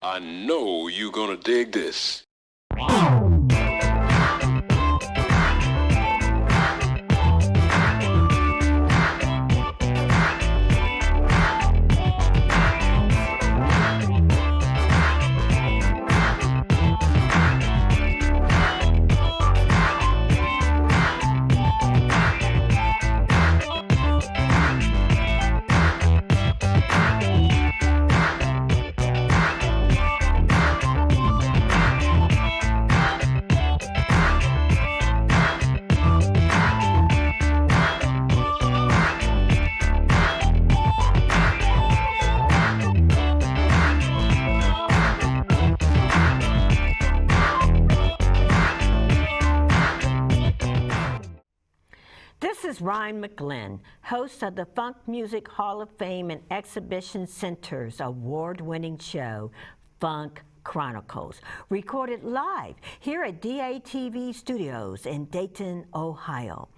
I know you're gonna dig this. This is Rhine McLin, host of the Funk Music Hall of Fame and Exhibition Center's award-winning show, Funk Chronicles, recorded live here at DATV Studios in Dayton, Ohio.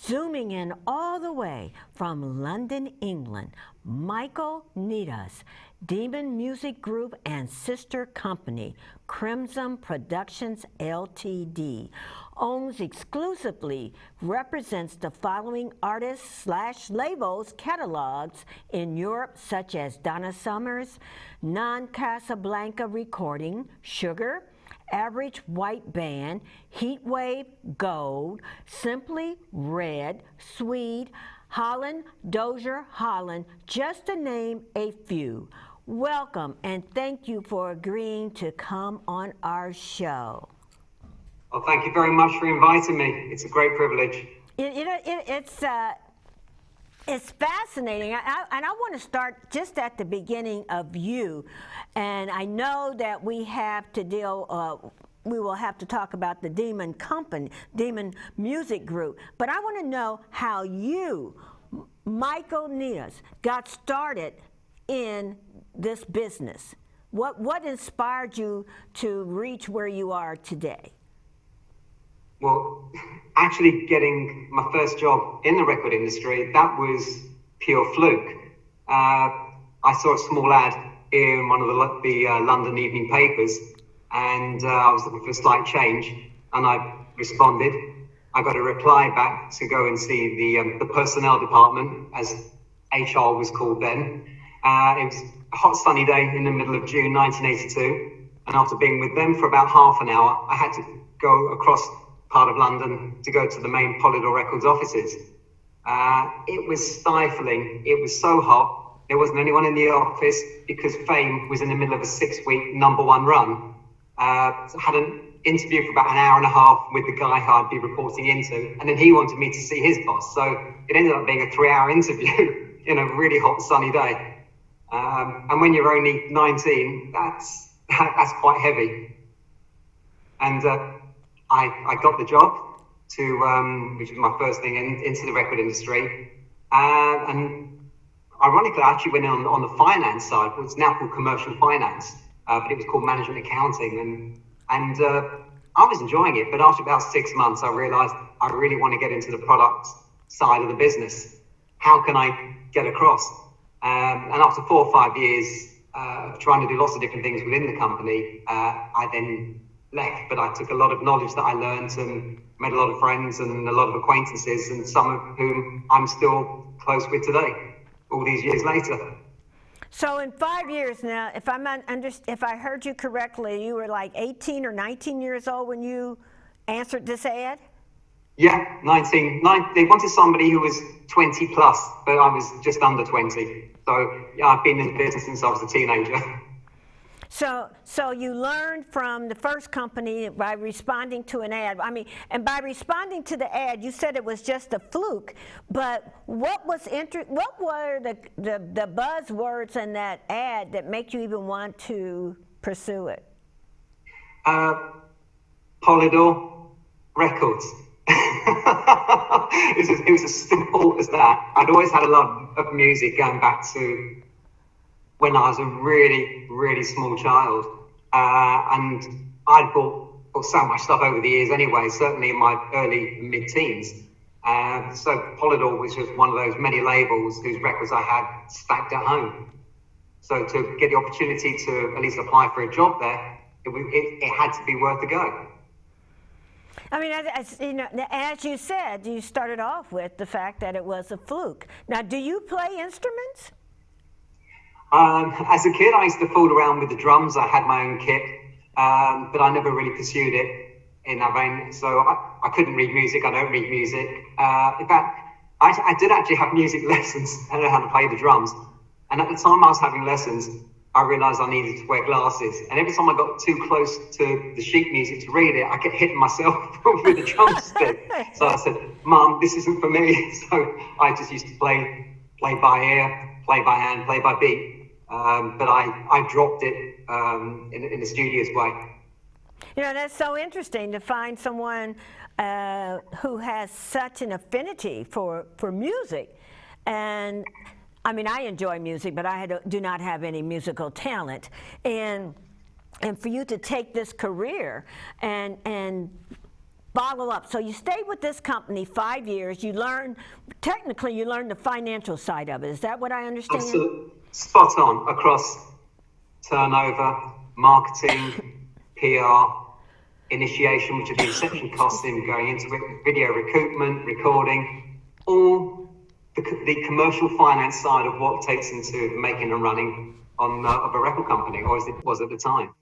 Zooming in all the way from London, England, Michael Neidus, Demon Music Group and sister company, Crimson Productions Ltd., owns exclusively, represents the following artists/labels catalogs in Europe, such as Donna Summer's Non-Casablanca Recording, Sugar, Average White Band, Heatwave Gold, Simply Red, Swede, Holland, Dozier Holland, just to name a few. Welcome and thank you for agreeing to come on our show. Well, thank you very much for inviting me. It's a great privilege. It's fascinating, and I want to start just at the beginning of you. And I know that we have to we will have to talk about the Demon Company, Demon Music Group. But I want to know how you, Michael Neidus, got started in this business. What inspired you to reach where you are today? Well, actually getting my first job in the record industry, that was pure fluke. I saw a small ad in one of the London evening papers, and I was looking for a slight change, and I responded. I got a reply back to go and see the personnel department, as HR was called then. It was a hot sunny day in the middle of June 1982, and after being with them for about half an hour, I had to go across part of London to go to the main Polydor Records offices. It was stifling. It was so hot. There wasn't anyone in the office because Fame was in the middle of a 6-week #1 run. So I had an interview for about an hour and a half with the guy who I'd be reporting into, and then he wanted me to see his boss. So it ended up being a 3-hour interview in a really hot, sunny day. And when you're only 19, that's quite heavy. And I got the job which was my first thing into the record industry. And ironically, I actually went in on the finance side. It's now called commercial finance, but it was called management accounting. And I was enjoying it, but after about 6 months, I realized I really want to get into the product side of the business. How can I get across? And after 4 or 5 years trying to do lots of different things within the company, I then left, but I took a lot of knowledge that I learned and made a lot of friends and a lot of acquaintances, and some of whom I'm still close with today, all these years later. So in 5 years now, if I heard you correctly, you were like 18 or 19 years old when you answered this ad? Yeah, 19. They wanted somebody who was 20 plus, but I was just under 20. So yeah, I've been in the business since I was a teenager. So you learned from the first company by responding to an ad. I mean, and by responding to the ad, you said it was just a fluke. But what were the buzzwords in that ad that make you even want to pursue it? Polydor Records. It was as simple as that. I'd always had a love of music going back to when I was a really, really small child. And I'd bought so much stuff over the years anyway, certainly in my early mid-teens. So Polydor was just one of those many labels whose records I had stacked at home. So to get the opportunity to at least apply for a job there, it had to be worth a go. I mean, you know, as you said, you started off with the fact that it was a fluke. Now, do you play instruments? As a kid, I used to fool around with the drums. I had my own kit, but I never really pursued it in that vein. So I couldn't read music. I don't read music. In fact, I did actually have music lessons. I don't know how to play the drums. And at the time I was having lessons, I realised I needed to wear glasses. And every time I got too close to the sheet music to read it, I kept hitting myself with the drumstick. So I said, Mum, this isn't for me. So I just used to play by ear, play by hand, play by beat. But I dropped it in a studious way. You know, that's so interesting to find someone who has such an affinity for music. And I mean, I enjoy music, but I do not have any musical talent. And for you to take this career and follow up. So you stayed with this company 5 years. You learned the financial side of it. Is that what I understand? Absolutely. Spot on. Across turnover, marketing, PR, initiation, which would be reception costs in going into it, video recoupment, recording, all the commercial finance side of what takes into making and running of a record company, or as it was at the time.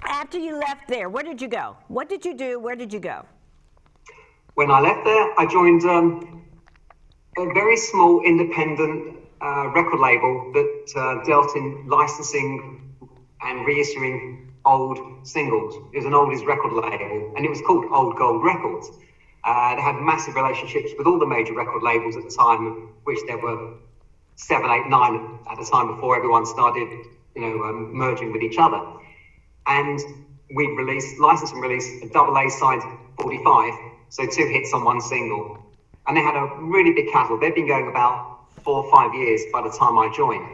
After you left there, where did you go? What did you do? Where did you go? When I left there, I joined a very small independent record label that dealt in licensing and reissuing old singles. It was an oldies record label, and it was called Old Gold Records. They had massive relationships with all the major record labels at the time, of which there were 7, 8, 9 at the time before everyone started, merging with each other. And we licensed and released a double A side 45, so 2 hits on 1 single. And they had a really big catalogue. They'd been going about 4 or 5 years by the time I joined.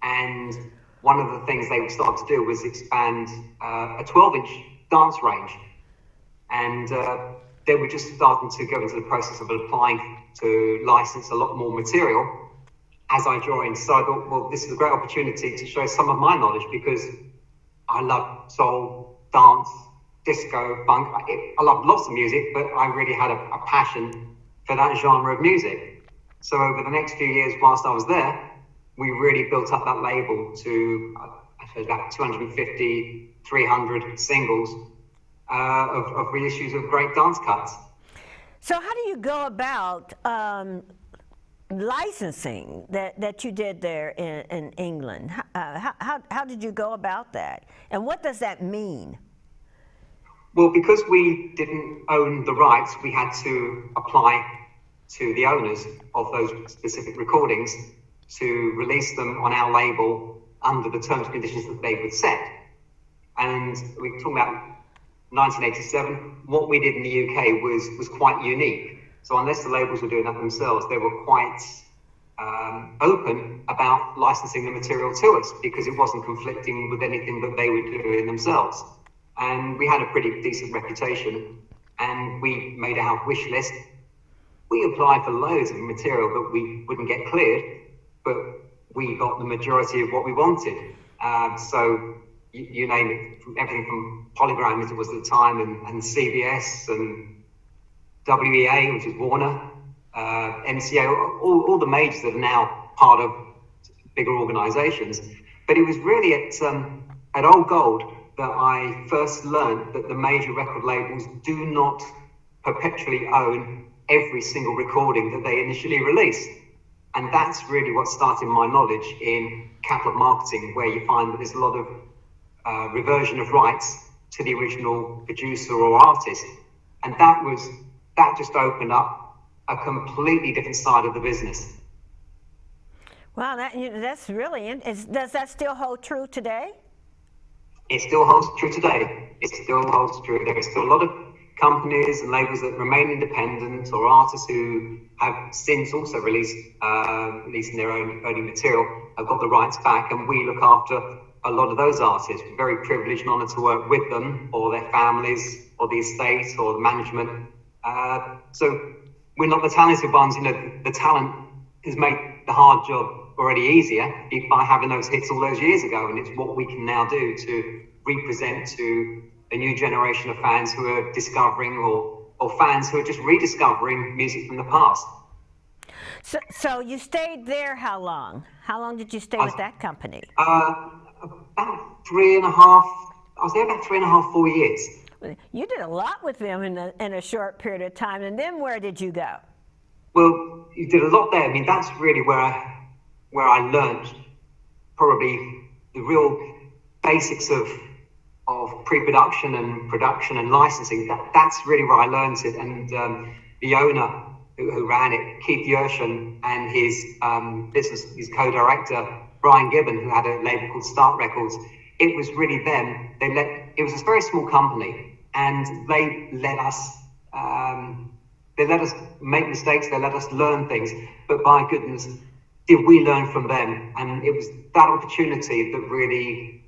And one of the things they started to do was expand a 12-inch dance range. And they were just starting to go into the process of applying to license a lot more material as I joined. So I thought, well, this is a great opportunity to show some of my knowledge, because I love soul, dance, disco, funk. I love lots of music, but I really had a passion for that genre of music. So over the next few years whilst I was there, we really built up that label to about 250, 300 singles of reissues of great dance cuts. So how do you go about licensing that you did there in England? How did you go about that? And what does that mean? Well, because we didn't own the rights, we had to apply to the owners of those specific recordings to release them on our label under the terms and conditions that they would set. And we're talking about 1987, what we did in the UK was quite unique. So unless the labels were doing that themselves, they were quite open about licensing the material to us, because it wasn't conflicting with anything that they were doing themselves. And we had a pretty decent reputation, and we made our wish list. We applied for loads of material that we wouldn't get cleared, but we got the majority of what we wanted. So you name it, from everything from Polygram, as it was at the time, and CBS and WEA, which is Warner, MCA, all the majors that are now part of bigger organisations. But it was really at Old Gold that I first learned that the major record labels do not perpetually own every single recording that they initially release. And that's really what started my knowledge in catalogue marketing, where you find that there's a lot of reversion of rights to the original producer or artist. And that just opened up a completely different side of the business. Wow, that's really, does that still hold true today? It still holds true today. It still holds true. There are still a lot of companies and labels that remain independent, or artists who have since also releasing their own material, have got the rights back, and we look after a lot of those artists. We're very privileged and honoured to work with them, or their families, or the estate, or the management. So we're not the talented ones. The talent has made the hard job, already easier by having those hits all those years ago. And it's what we can now do to represent to a new generation of fans who are discovering or fans who are just rediscovering music from the past. So you stayed there how long? How long did you stay with that company? About 3.5. I was there about 3.5, 4 years. You did a lot with them in a short period of time. And then where did you go? Well, you did a lot there. I mean, that's really where I learned probably the real basics of pre-production and production and licensing. That's really where I learned it. And the owner who ran it, Keith Yershan, and his co-director, Brian Gibbon, who had a label called Start Records, it was really them. It was a very small company, and they let us make mistakes. They let us learn things. But by goodness, did we learn from them? And it was that opportunity that really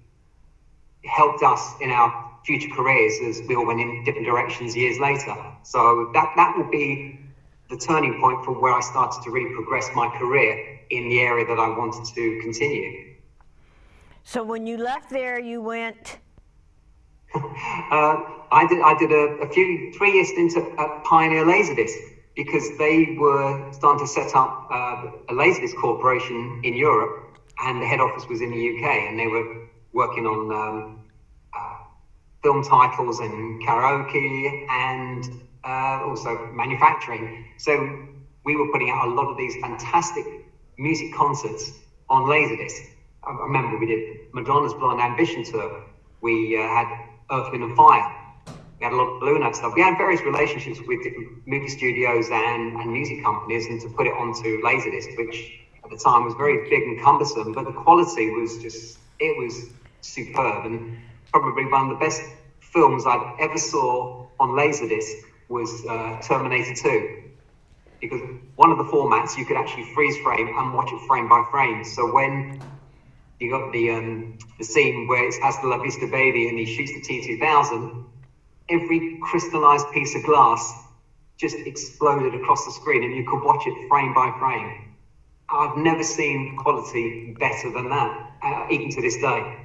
helped us in our future careers as we all went in different directions years later. So that will be the turning point from where I started to really progress my career in the area that I wanted to continue. So when you left there, you went? I did a 3-year stint at Pioneer Laserdisc, because they were starting to set up a Laserdisc corporation in Europe, and the head office was in the UK, and they were working on film titles and karaoke and also manufacturing. So we were putting out a lot of these fantastic music concerts on Laserdisc. I remember we did Madonna's Blonde Ambition tour. We had Earth, Wind and Fire. We had a lot of Blue Note stuff. We had various relationships with different movie studios and music companies, and to put it onto Laserdisc, which at the time was very big and cumbersome, but the quality was it was superb. And probably one of the best films I've ever saw on Laserdisc was Terminator 2. Because one of the formats, you could actually freeze frame and watch it frame by frame. So when you got the scene where it's Hasta La Vista Baby and he shoots the T-2000, every crystallized piece of glass just exploded across the screen, and you could watch it frame by frame. I've never seen quality better than that, even to this day.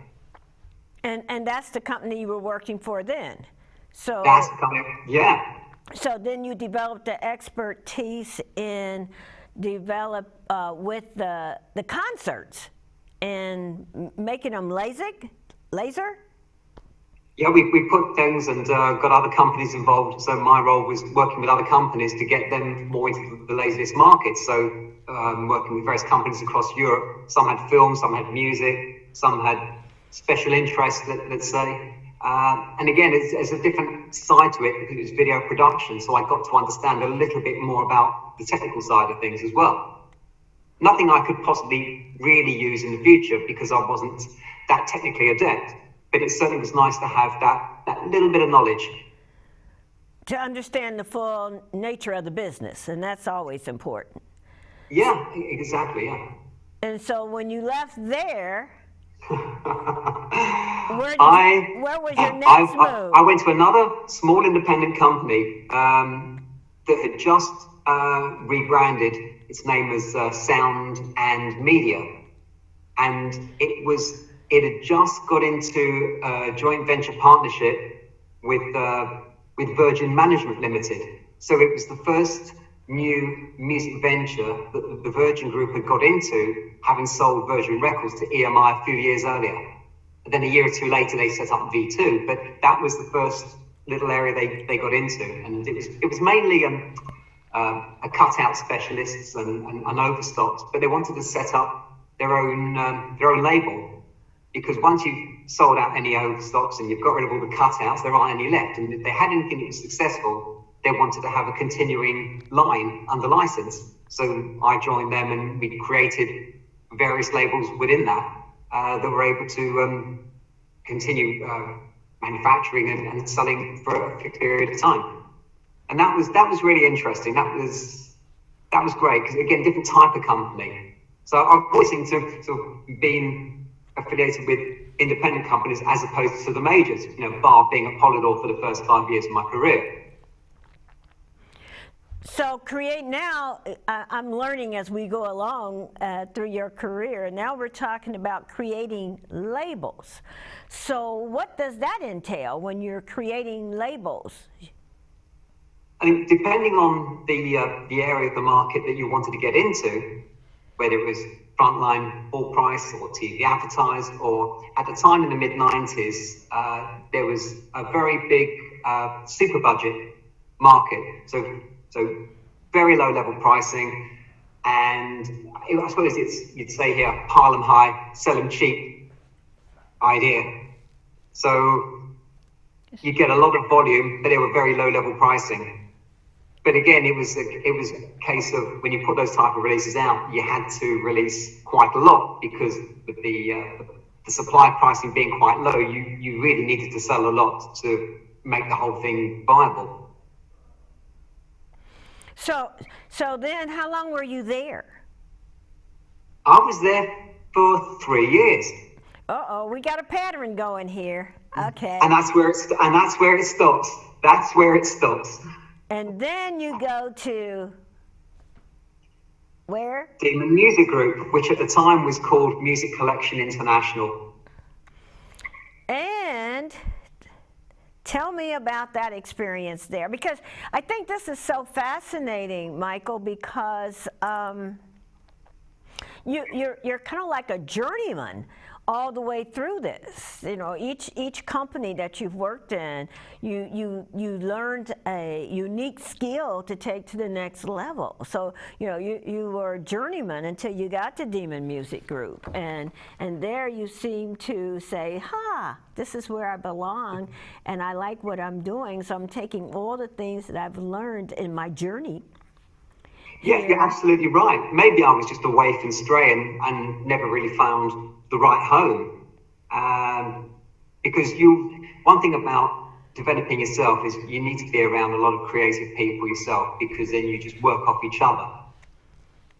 And that's the company you were working for then? So that's the company, yeah. So then you developed the expertise in with the concerts and making them laser? Yeah, we put things and got other companies involved. So my role was working with other companies to get them more into the Laserdisc market. So working with various companies across Europe. Some had film, some had music, some had special interests, let's say. And again, it's a different side to it because it was video production. So I got to understand a little bit more about the technical side of things as well. Nothing I could possibly really use in the future because I wasn't that technically adept. But it certainly was nice to have that little bit of knowledge. To understand the full nature of the business, and that's always important. Yeah, exactly, yeah. And so when you left there, where was your next move? I went to another small independent company that had just rebranded its name as Sound and Media. And it had just got into a joint venture partnership with Virgin Management Limited. So it was the first new music venture that the Virgin Group had got into, having sold Virgin Records to EMI a few years earlier. And then a year or two later, they set up V2, but that was the first little area they got into. And it was mainly a cutout specialists and overstocks, but they wanted to set up their own label. Because once you've sold out any overstocks and you've got rid of all the cutouts, there aren't any left. And if they had anything that was successful, they wanted to have a continuing line under license. So I joined them, and we created various labels within that that were able to continue manufacturing and selling for a period of time. And that was really interesting. That was great because, again, different type of company. So I've always seemed to been affiliated with independent companies as opposed to the majors, bar being at Polydor for the first 5 years of my career. So create now, I'm learning as we go along through your career. Now we're talking about creating labels. So what does that entail when you're creating labels? I mean, depending on the area of the market that you wanted to get into, whether it was frontline, full price, or TV advertised, or at the time in the mid-90s, there was a very big super budget market. So very low level pricing, and I suppose you'd say here, pile them high, sell them cheap idea. So you get a lot of volume, but they were very low level pricing. But again, it was a case of when you put those type of releases out, you had to release quite a lot because the supply pricing being quite low, you really needed to sell a lot to make the whole thing viable. So then how long were you there? I was there for 3 years. Uh-oh, we got a pattern going here. Okay. And that's where it stops. That's where it stops. And then you go to where? Demon Music Group, which at the time was called Music Collection International. And tell me about that experience there, because I think this is so fascinating, Michael, because you're kind of like a journeyman all the way through this. You know, each company that you've worked in, you learned a unique skill to take to the next level. So you were a journeyman until you got to Demon Music Group, and there you seem to say, this is where I belong, and I like what I'm doing. So I'm taking all the things that I've learned in my journey. Yeah, you're absolutely right. Maybe I was just a waif and stray and never really found the right home. Because one thing about developing yourself is you need to be around a lot of creative people yourself, because then you just work off each other.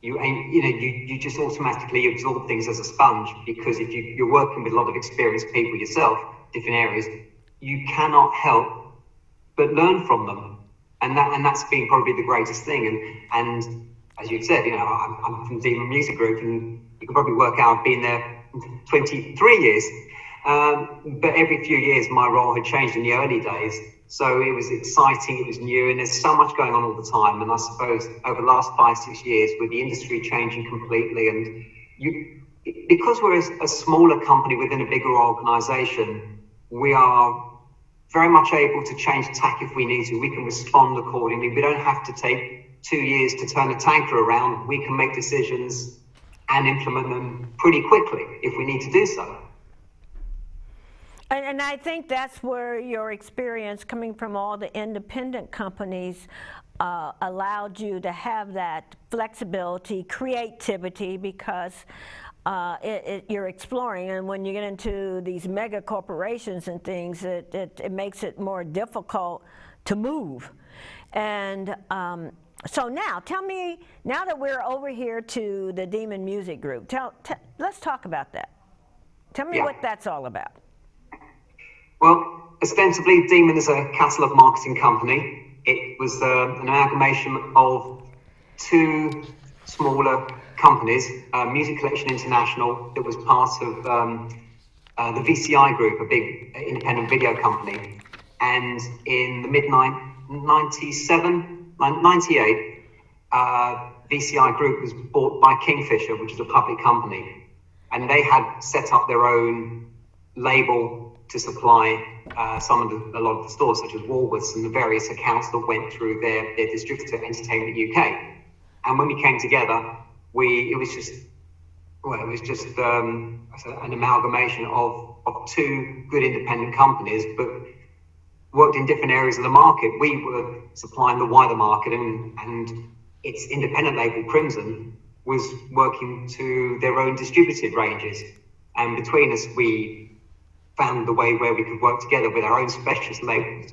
You just automatically absorb things as a sponge, because if you're working with a lot of experienced people yourself, different areas, you cannot help but learn from them. And that's been probably the greatest thing. And as you said, I'm from Demon Music Group, and you can probably work out I've been there 23 years. But every few years, my role had changed in the early days. So it was exciting, it was new, and there's so much going on all the time. And I suppose over the last 5-6 years, with the industry changing completely, and because we're a smaller company within a bigger organization, we are very much able to change tack if we need to. We can respond accordingly. We don't have to take 2 years to turn a tanker around. We can make decisions and implement them pretty quickly if we need to do so. And I think that's where your experience coming from all the independent companies allowed you to have that flexibility, creativity, because you're exploring, and when you get into these mega corporations and things, it makes it more difficult to move. And so now, tell me, now that we're over here to the Demon Music Group, let's talk about that. Tell me what that's all about. Well, ostensibly, Demon is a catalog marketing company. It was an amalgamation of two smaller companies, Music Collection International, that was part of the VCI Group, a big independent video company. And in the mid-98, VCI Group was bought by Kingfisher, which is a public company. And they had set up their own label to supply a lot of the stores, such as Woolworths, and the various accounts that went through their distributor, Entertainment UK. And when we came together, it was just an amalgamation of two good independent companies, but worked in different areas of the market. We were supplying the wider market, and its independent label, Crimson, was working to their own distributed ranges. And between us, we found the way where we could work together with our own specialist labels.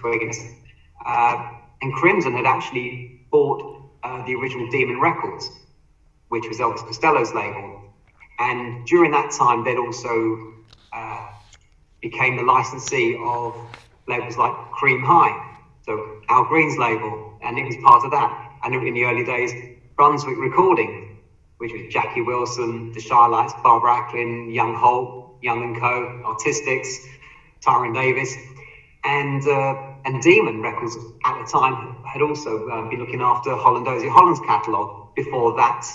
And Crimson had actually bought the original Demon Records, which was Elvis Costello's label. And during that time, they'd also became the licensee of labels like Cream High, so Al Green's label, and it was part of that. and in the early days, Brunswick Recording, which was Jackie Wilson, the Shylights, Barbara Acklin, Young Holt, Young & Co., Artistics, Tyrone Davis, and Demon Records at the time had also been looking after Holland Dozier Holland's catalogue. Before that,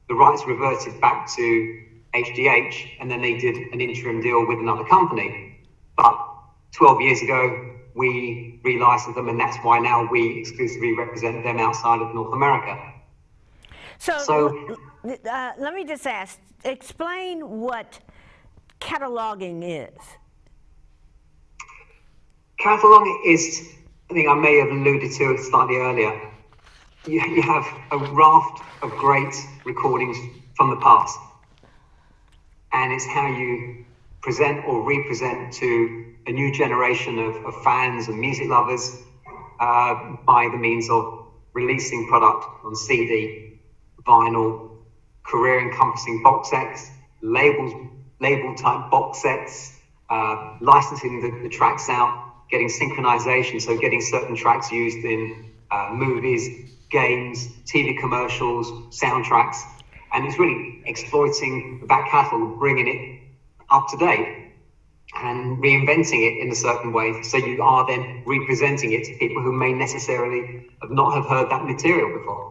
the rights reverted back to HDH, and then they did an interim deal with another company. But 12 years ago, we relicensed them, and that's why now we exclusively represent them outside of North America. So let me just ask, explain what cataloging is. Cataloging is, I think I may have alluded to it slightly earlier. You have a raft of great recordings from the past, and it's how you present or represent to a new generation of fans and music lovers by the means of releasing product on CD, vinyl, career-encompassing box sets, label-type box sets, licensing the tracks out, getting synchronization, so getting certain tracks used in movies, games, TV commercials, soundtracks, and it's really exploiting the back catalogue, bringing it up to date and reinventing it in a certain way, so you are then representing it to people who may necessarily not have heard that material before.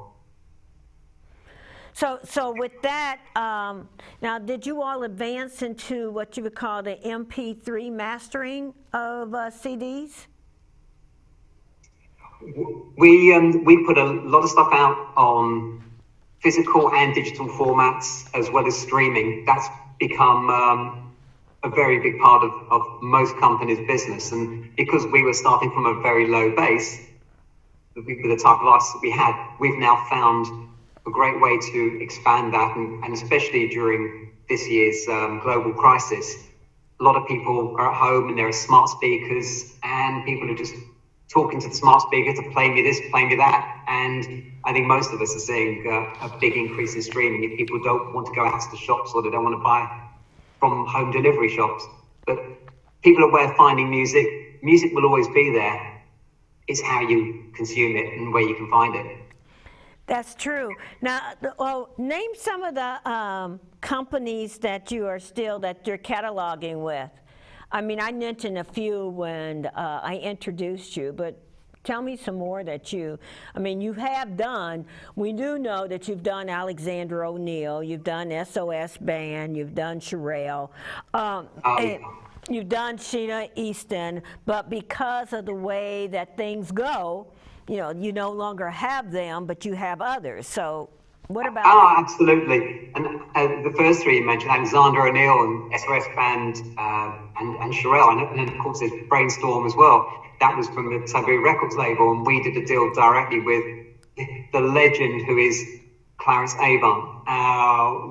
So with that, now did you all advance into what you would call the MP3 mastering of CDs? We put a lot of stuff out on physical and digital formats, as well as streaming. That's become a very big part of most companies' business. And because we were starting from a very low base, with the type of artists that we had, we've now found a great way to expand that, and especially during this year's global crisis. A lot of people are at home and there are smart speakers, and people are just talking to the smart speaker to play me this, play me that. And I think most of us are seeing a big increase in streaming if people don't want to go out to the shops, or they don't want to buy from home delivery shops. But people are aware of finding music. Music will always be there. It's how you consume it and where you can find it. That's true. Now, name some of the companies that you're cataloging with. I mean, I mentioned a few when I introduced you, but tell me some more that you have done. We do know that you've done Alexander O'Neal, you've done SOS Band, you've done Sherelle, and you've done Sheena Easton, but because of the way that things go, you no longer have them, but you have others. So what about... Oh, absolutely. And the first three you mentioned, Alexander O'Neal and SOS Band and Sherelle, and of course there's Brainstorm as well. That was from the Taboo Records label, and we did a deal directly with the legend who is Clarence Avon.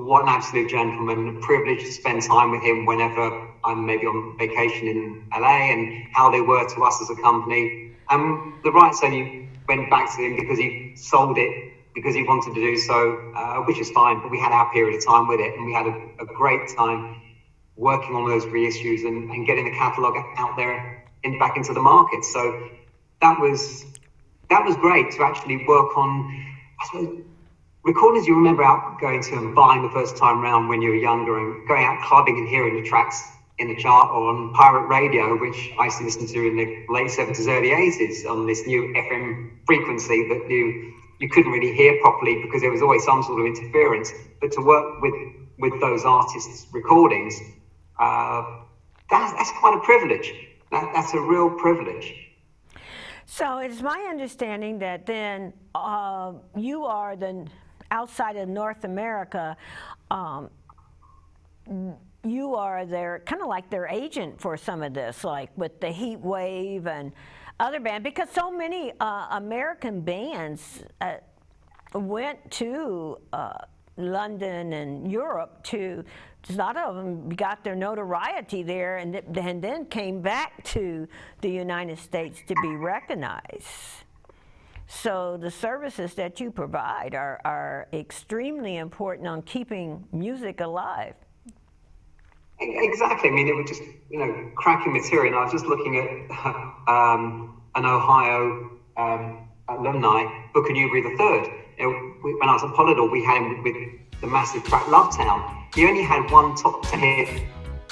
What an absolute gentleman. A privilege to spend time with him whenever I'm maybe on vacation in LA, and how they were to us as a company. The rights only went back to him because he sold it, because he wanted to do so, which is fine, but we had our period of time with it, and we had a great time working on those reissues and getting the catalogue out there and back into the market. So that was great to actually work on, I suppose, recordings you remember out going to and buying the first time round when you were younger, and going out clubbing and hearing the tracks in the chart or on pirate radio, which I used to listen to in the late 70s, early 80s on this new FM frequency that you couldn't really hear properly because there was always some sort of interference. But to work with those artists' recordings, that's quite a privilege. That's a real privilege. So it's my understanding that then you are outside of North America, you are their kind of like their agent for some of this, like with the Heat Wave and other bands, because so many American bands went to London and Europe a lot of them got their notoriety there, and then came back to the United States to be recognized. So the services that you provide are extremely important on keeping music alive. Exactly. I mean, it was just, cracking material. And I was just looking at an Ohio alumni, Booker Newberry III. When I was at Polydor, we had him with the massive track Love Town. He only had one top 10 hit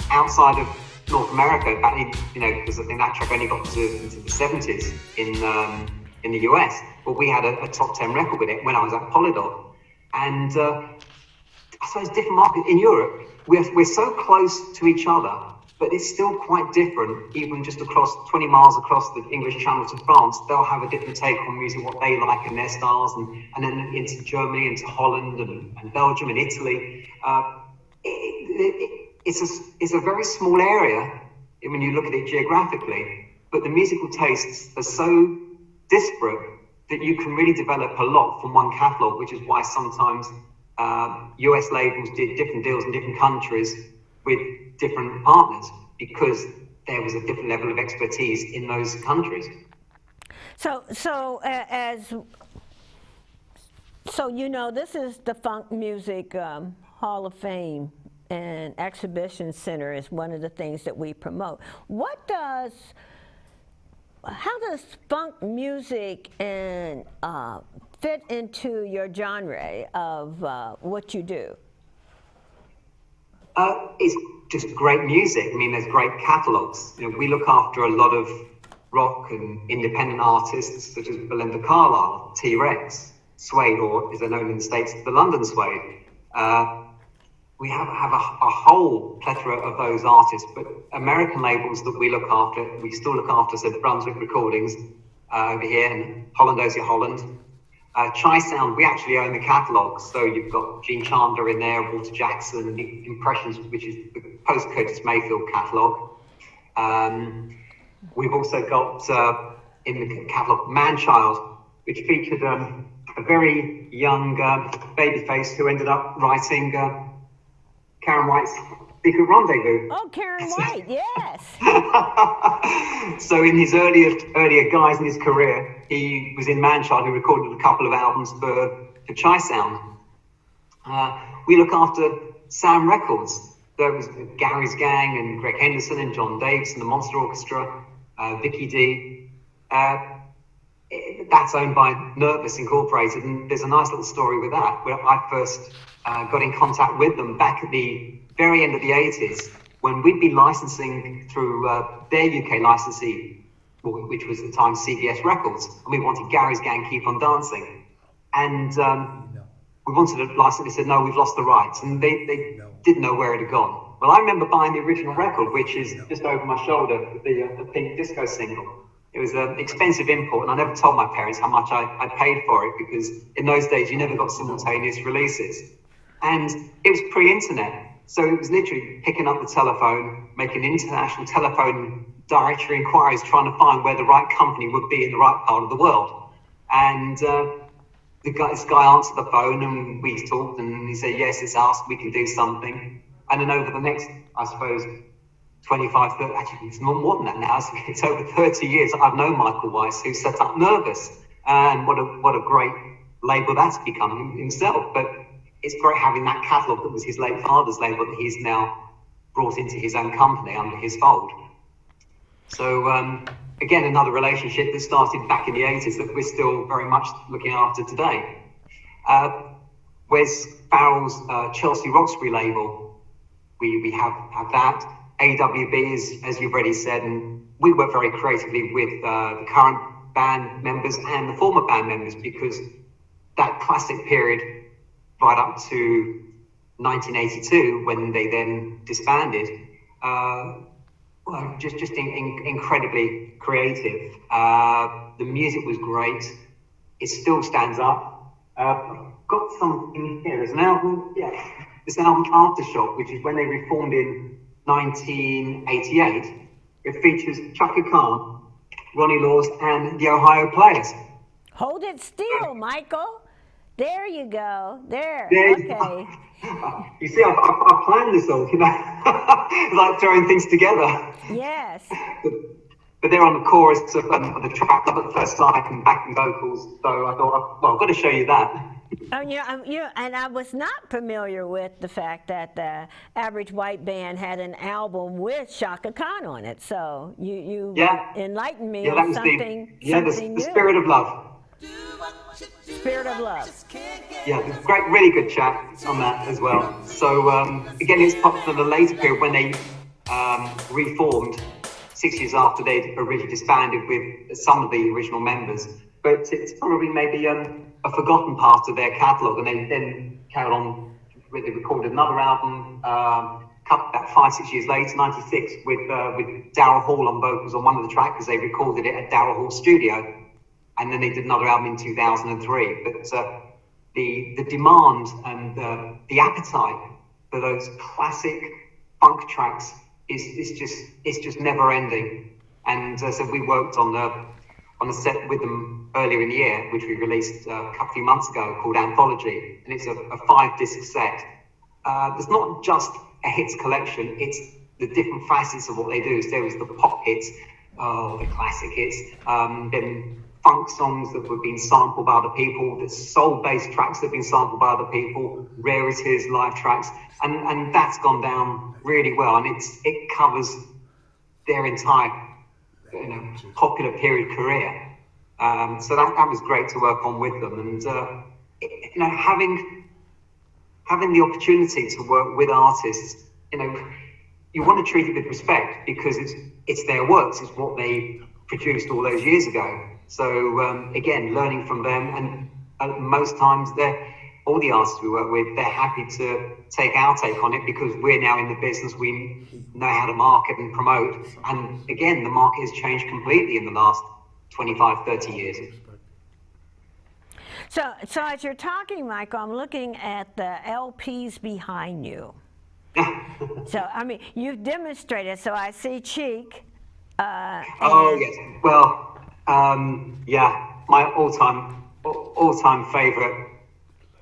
outside of North America, back in, because I think that track only got into the 70s in the US. But we had a top 10 record with it when I was at Polydor. And I suppose different markets in Europe, we're so close to each other, but it's still quite different. Even just 20 miles across the English Channel to France, they'll have a different take on music, what they like and their styles, and then into Germany, into Holland and Belgium and Italy. It's a very small area when you look at it geographically, but the musical tastes are so disparate that you can really develop a lot from one catalogue, which is why sometimes US labels did different deals in different countries with different partners, because there was a different level of expertise in those countries. So this is the Funk Music Hall of Fame, and Exhibition Center is one of the things that we promote. How does funk music and fit into your genre of what you do? It's just great music. I mean, there's great catalogues. We look after a lot of rock and independent artists such as Belinda Carlisle, T-Rex, Suede, or as they're known in the States, the London Suede. We have a whole plethora of those artists, but American labels that we look after, we still look after, so the Brunswick Recordings over here, and Hollandosia Holland. Chai Sound, we actually own the catalogue, so you've got Gene Chandler in there, Walter Jackson, the Impressions, which is the post-Curtis Mayfield catalogue. We've also got in the catalogue Manchild, which featured a very young babyface who ended up writing Karen White's Secret Rendezvous. Oh, Karen White, yes. So in his earlier guise in his career, he was in Manchild, who recorded a couple of albums for Chai Sound. We look after Sam Records. There was Gary's Gang and Greg Henderson and John Davis and the Monster Orchestra, Vicky D. That's owned by Nervous Incorporated, and there's a nice little story with that, where I first got in contact with them back at the very end of the 80s, when we'd be licensing through their UK licensee, which was at the time CBS Records, and we wanted Gary's Gang Keep On Dancing. And we wanted a license. They said, no, we've lost the rights, and they didn't know where it had gone. Well, I remember buying the original record, which is just over my shoulder, the Pink Disco single. It was an expensive import, and I never told my parents how much I paid for it, because in those days you never got simultaneous releases. And it was pre-internet, so it was literally picking up the telephone, making international telephone directory inquiries, trying to find where the right company would be in the right part of the world. And this guy answered the phone, and we talked, and he said, yes, it's us, we can do something. And then over the next, I suppose, 25, 30, actually it's more than that now, it's over 30 years, I've known Michael Weiss, who set up Nervous, and what a great label that's become himself. But it's great having that catalogue that was his late father's label that he's now brought into his own company under his fold. So again, another relationship that started back in the 80s that we're still very much looking after today. Wes Farrell's Chelsea Roxbury label, we have that. AWB is, as you've already said, and we work very creatively with the current band members and the former band members, because that classic period right up to 1982, when they then disbanded, just incredibly creative. The music was great. It still stands up. I've got something here. There's an album, this album Aftershock, which is when they reformed in 1988. It features Chaka Khan, Ronnie Laws, and the Ohio Players. Hold it still, Michael. There you go. There. Okay. You see, I planned this all, like throwing things together. Yes. But they're on the chorus of the track Love at First Sight and backing vocals. So I thought, well, I've got to show you that. Oh, and I was not familiar with the fact that the Average White Band had an album with Chaka Khan on it. So you enlightened me on something new. The Spirit of Love. Spirit of Love. Yeah, great, really good chat on that as well. So again, it's part of the later period when they reformed 6 years after they'd originally disbanded with some of the original members. But it's probably maybe a forgotten part of their catalogue, and they then carried on. They recorded another album about 5-6 years later, '96, with Daryl Hall on vocals on one of the tracks, because they recorded it at Daryl Hall's studio. And then they did another album in 2003. But the demand and the appetite for those classic funk tracks is just never ending. And so we worked on a set with them earlier in the year, which we released a few months ago, called Anthology, and it's a 5-disc set. There's not just a hits collection; it's the different facets of what they do. So there was the pop hits, the classic hits, then funk songs that were being sampled by other people, the soul-based tracks that have been sampled by other people, rarities, live tracks, and that's gone down really well, and it covers their entire popular period career. So that was great to work on with them, and having the opportunity to work with artists, you want to treat it with respect because it's their works, it's what they produced all those years ago. So again, learning from them, and most times all the artists we work with, they're happy to take our take on it because we're now in the business, we know how to market and promote. And again, the market has changed completely in the last 25, 30 years. So as you're talking, Michael, I'm looking at the LPs behind you. So, I mean, you've demonstrated, so I see Cheek. Yes. Well, yeah, my all-time favorite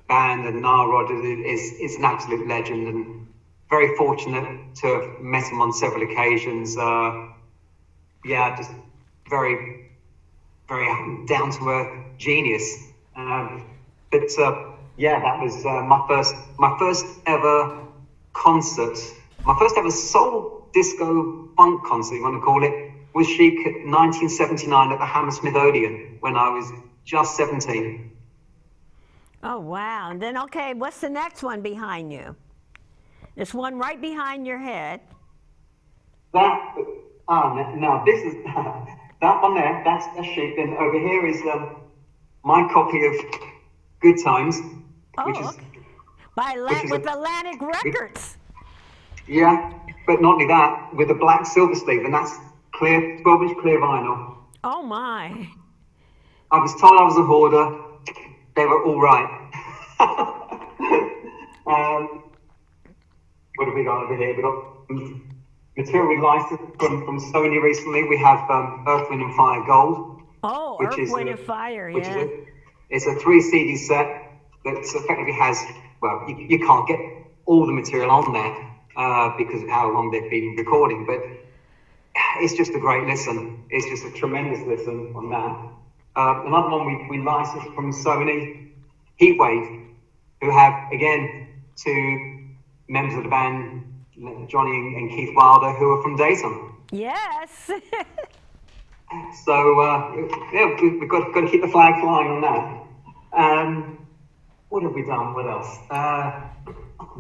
band, and Narod is an absolute legend, and very fortunate to have met him on several occasions. Yeah, just very, very down-to-earth genius. But yeah, that was my first ever concert, my first ever soul disco funk concert, you want to call it, was Chic at 1979 at the Hammersmith Odeon when I was just 17. Oh, wow. And then, okay, what's the next one behind you? There's one right behind your head. No, this is, that one there, that's Chic. And over here is my copy of Good Times, which is... Okay. With Atlantic Records. Yeah, but not only that, with a black silver sleeve, and that's clear, 12-inch clear vinyl. Oh, my. I was told I was a hoarder. They were all right. What have we got over here? We've got material we licensed from Sony recently. We have Earth, Wind & Fire Gold. Oh, Earth, Wind & Fire, yeah. It's a 3 CD set that effectively has, well, you can't get all the material on there because of how long they've been recording, but it's just a great listen. It's just a tremendous listen on that. Another one we licensed from Sony, Heatwave, who have, again, 2 members of the band, Johnny and Keith Wilder, who are from Dayton. Yes. So, yeah, we've got to keep the flag flying on that. What have we done? What else?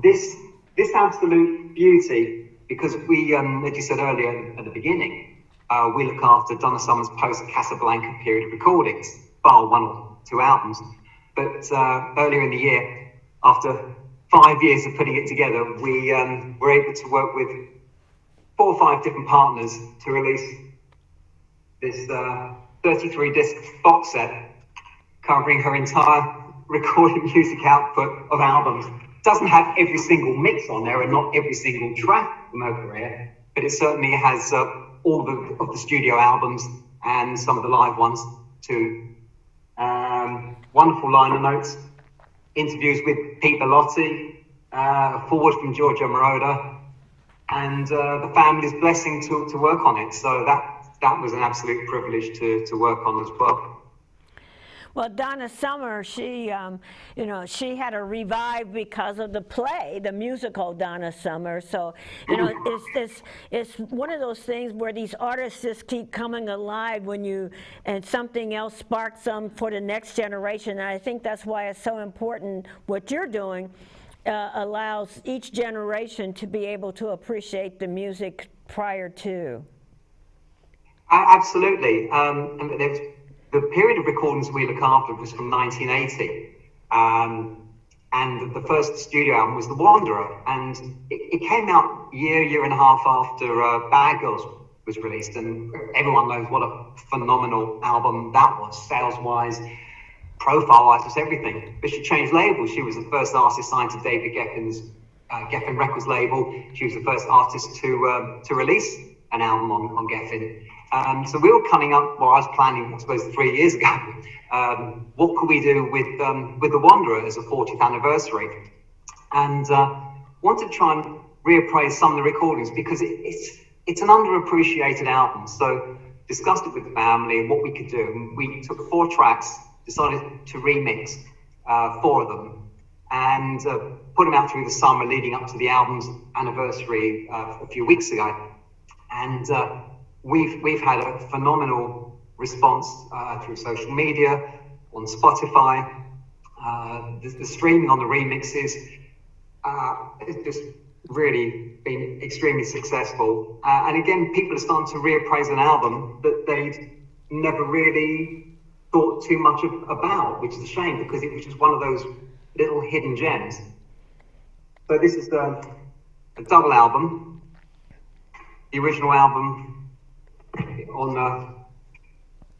This absolute beauty, because we, as you said earlier at the beginning, we look after Donna Summer's post-Casablanca period recordings, bar 1 or 2 albums. But earlier in the year, after 5 years of putting it together, we were able to work with 4 or 5 different partners to release this 33-disc box set covering her entire recorded music output of albums. Doesn't have every single mix on there and not every single track from her career, but it certainly has all of the studio albums and some of the live ones too. Wonderful liner notes, interviews with Pete Bellotti, a forward from Giorgio Moroder, and the family's blessing to work on it. So that was an absolute privilege to work on as well. Well, Donna Summer, she, she had a revive because of the play, the musical Donna Summer. So, it's one of those things where these artists just keep coming alive and something else sparks them for the next generation. And I think that's why it's so important what you're doing. Allows each generation to be able to appreciate the music prior to. Absolutely. And the period of recordings we look after was from 1980. And the first studio album was The Wanderer. And it came out year and a half after Bad Girls was released. And everyone knows what a phenomenal album that was, sales-wise, profile-wise, just everything. But she changed labels. She was the first artist signed to David Geffen's Geffen Records label. She was the first artist to release an album on Geffen. So we were coming up, well, I was planning, I suppose, 3 years ago, what could we do with The Wanderer as a 40th anniversary? And wanted to try and reappraise some of the recordings because it's an underappreciated album. So discussed it with the family and what we could do. And we took 4 tracks, decided to remix 4 of them and put them out through the summer leading up to the album's anniversary a few weeks ago. And we've had a phenomenal response through social media, on Spotify, the streaming on the remixes. It's just really been extremely successful. And again, people are starting to reappraise an album that they'd never really thought too much about, which is a shame because it was just one of those little hidden gems. So this is a double album. The original album on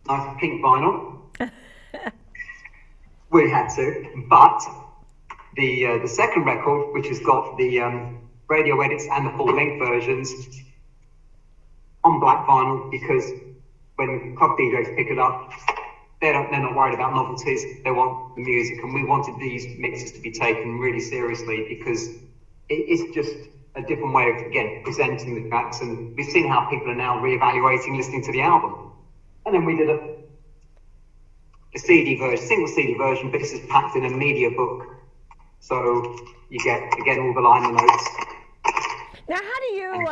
nice pink vinyl. We had to, but the second record, which has got the radio edits and the full-length versions on black vinyl, because when club DJs pick it up, they're not worried about novelties, they want the music, and we wanted these mixes to be taken really seriously because it's just a different way of, again, presenting the facts, and we've seen how people are now reevaluating listening to the album. And then we did a CD version, single CD version, but this is packed in a media book. So you get, again, all the liner notes. Now, how do you,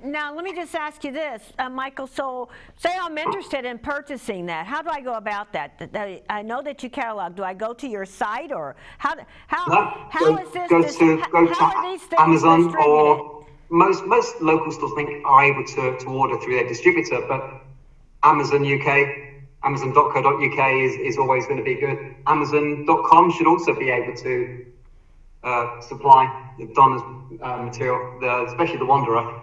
now let me just ask you this, Michael, so say I'm interested in purchasing that. How do I go about that? I know that you catalog. Do I go to your site or how is this, go to Amazon, or most local stores are able to order through their distributor, but Amazon UK, Amazon.co.uk is always going to be good. Amazon.com should also be able to supply Donna's material, especially The Wanderer.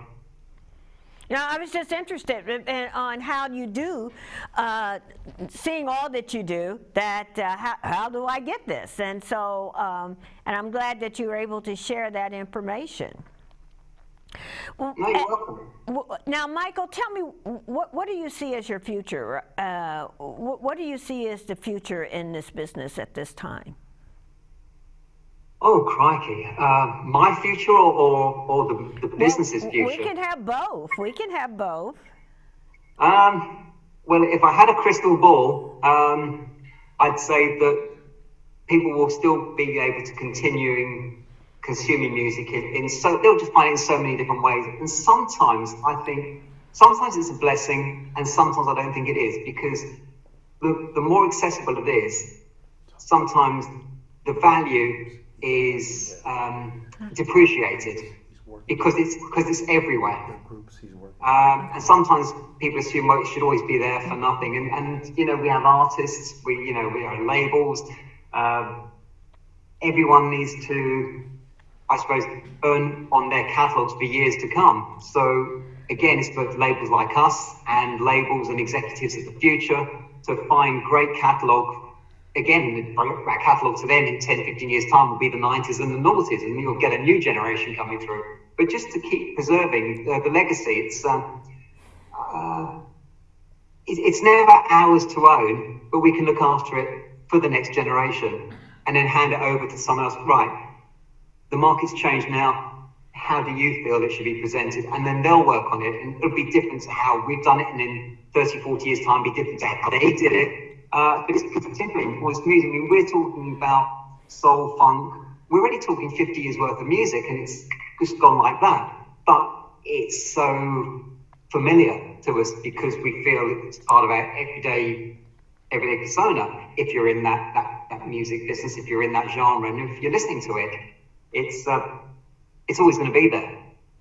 Now, I was just interested on how you do, seeing all that you do, that how do I get this? And so, and I'm glad that you were able to share that information. Well, no, you're welcome. Now, Michael, tell me, what do you see as your future? What do you see as the future in this business at this time? Oh, crikey. My future or the business's future? We can have both. We can have both. Well, if I had a crystal ball, I'd say that people will still be able to continue consuming music they'll just find it in so many different ways. And sometimes it's a blessing, and sometimes I don't think it is, because the more accessible it is, sometimes the value is depreciated because it's everywhere. And sometimes people assume, well, it should always be there for nothing. And we have artists, we have labels. Everyone needs to, I suppose, earn on their catalogs for years to come. So again, it's for labels like us and labels and executives of the future to find great catalog. Again, that catalogue to them in 10, 15 years' time will be the 90s and the noughties, and you'll get a new generation coming through. But just to keep preserving the legacy, it's never ours to own, but we can look after it for the next generation and then hand it over to someone else. Right, the market's changed now. How do you feel it should be presented? And then they'll work on it, and it'll be different to how we've done it, and in 30, 40 years' time, be different to how they did it. But it's continuing. Well, it's music. I mean, we're talking about soul, funk. We're already talking 50 years worth of music, and it's just gone like that. But it's so familiar to us because we feel it's part of our everyday persona. If you're in that music business, if you're in that genre, and if you're listening to it, it's always going to be there.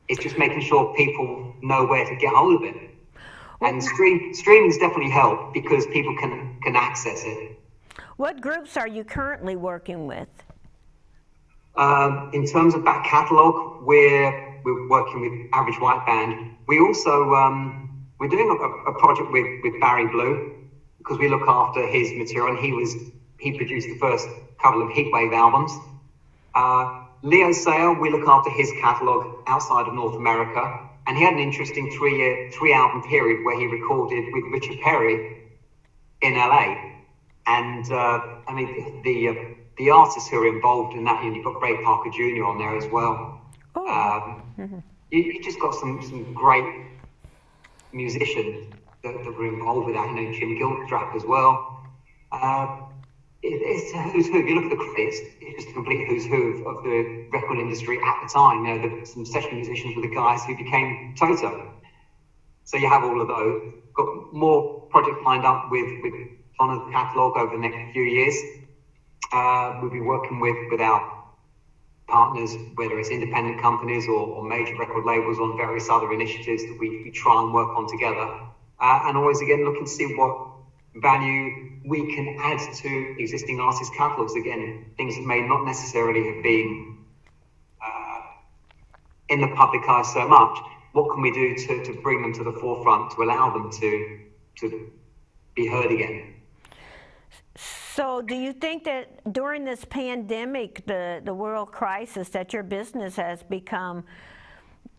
It's just making sure people know where to get hold of it. And streaming's definitely helped because people can access it. What groups are you currently working with? In terms of back catalogue, we're working with Average White Band. We also we're doing a project with Barry Blue because we look after his material, and he produced the first couple of Heatwave albums. Leo Sale, we look after his catalogue outside of North America, and he had an interesting three-album period where he recorded with Richard Perry in LA. And I mean, the artists who are involved in that, you've got Ray Parker Jr. on there as well. You just got some great musicians that were involved with that. Jim Gilstrap as well. It's a who's who. If you look at the credits, it's just a complete who's who of the record industry at the time. Some session musicians were the guys who became Toto. So you have all of those. Got more projects lined up with Donna's catalogue over the next few years. We'll be working with our partners, whether it's independent companies or major record labels, on various other initiatives that we try and work on together. And always, again, looking to see what value we can add to existing artists' catalogues. Again, things that may not necessarily have been in the public eye so much. What can we do to bring them to the forefront, to allow them to be heard again? So do you think that during this pandemic, the world crisis, that your business has become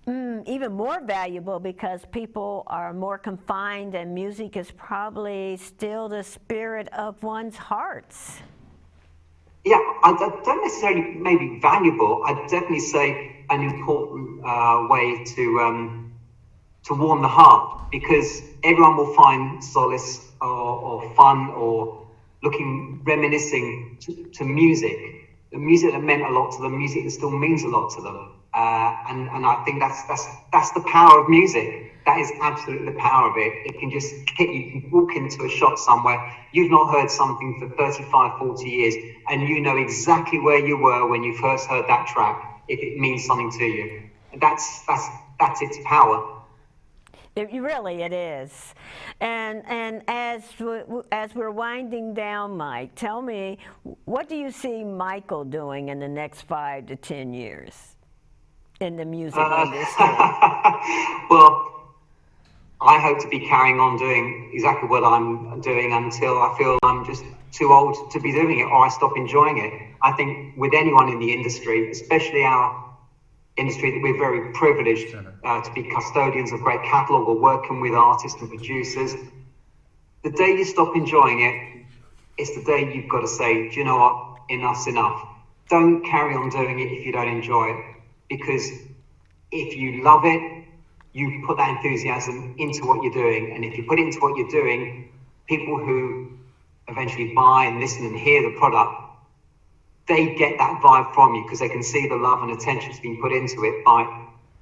even more valuable because people are more confined and music is probably still the spirit of one's hearts? Yeah, I don't necessarily maybe valuable. I'd definitely say an important way to warm the heart, because everyone will find solace or fun or reminiscing to music, the music that meant a lot to them, music that still means a lot to them. And I think that's the power of music. That is absolutely the power of it. It can just hit you. You can walk into a shop somewhere, you've not heard something for 35, 40 years, and you know exactly where you were when you first heard that track, if it means something to you. And that's its power. It is. And as we're winding down, Mike, tell me, what do you see Michael doing in the next 5 to 10 years in the music industry? Well, I hope to be carrying on doing exactly what I'm doing until I feel I'm just too old to be doing it, or I stop enjoying it. I think with anyone in the industry, especially our industry, that we're very privileged to be custodians of great catalogue or working with artists and producers. The day you stop enjoying it, it's the day you've got to say, do you know what, enough's enough. Don't carry on doing it if you don't enjoy it, because if you love it, you put that enthusiasm into what you're doing, and if you put it into what you're doing, people who eventually buy and listen and hear the product, they get that vibe from you because they can see the love and attention that's been put into it by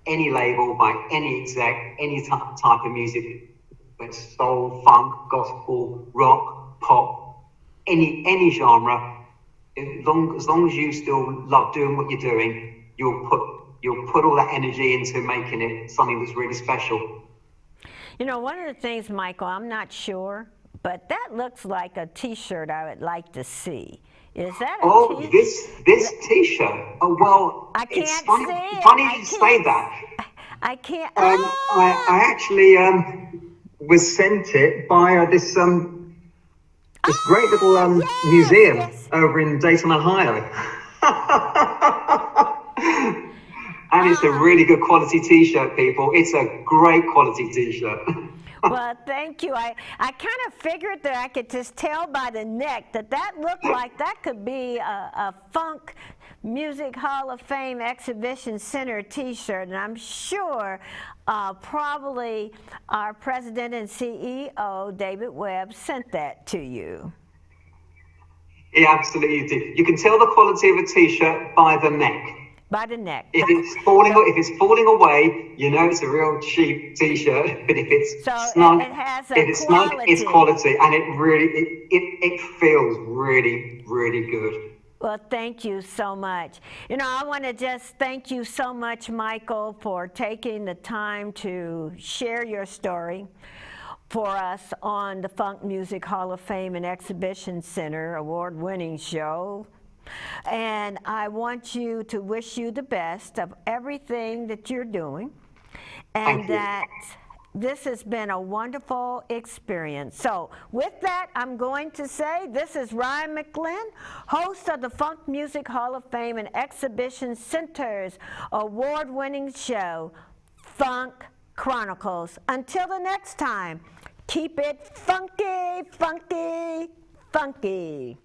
any label, by any exec, any type of music, whether it's soul, funk, gospel, rock, pop, any genre. As long as you still love doing what you're doing, you'll put all that energy into making it something that's really special. One of the things, Michael, I'm not sure, but that looks like a T-shirt I would like to see. Is that a T-shirt? this T-shirt. Oh, well, I can't it's funny, see it. funny you say that. I can't. I actually was sent it by this great little museum over in Dayton, Ohio. And it's a really good quality T-shirt, people. It's a great quality T-shirt. Well, thank you. I kind of figured that I could just tell by the neck that looked like that could be a Funk Music Hall of Fame Exhibition Center T-shirt, and I'm sure probably our president and CEO, David Webb, sent that to you. It absolutely do. You can tell the quality of a t-shirt by the neck. By the neck. If it's falling away, you know it's a real cheap t-shirt. But if it's snug, it has a if it's snug, it's quality, and it really it feels really, really good. Well, thank you so much. You know, I want to just thank you so much, Michael, for taking the time to share your story for us on the Funk Music Hall of Fame and Exhibition Center award-winning show. And I want you to wish you the best of everything that you're doing, and that this has been a wonderful experience. So with that, I'm going to say this is Rhine McLin, host of the Funk Music Hall of Fame and Exhibition Center's award-winning show, Funk Chronicles. Until the next time, keep it funky, funky, funky.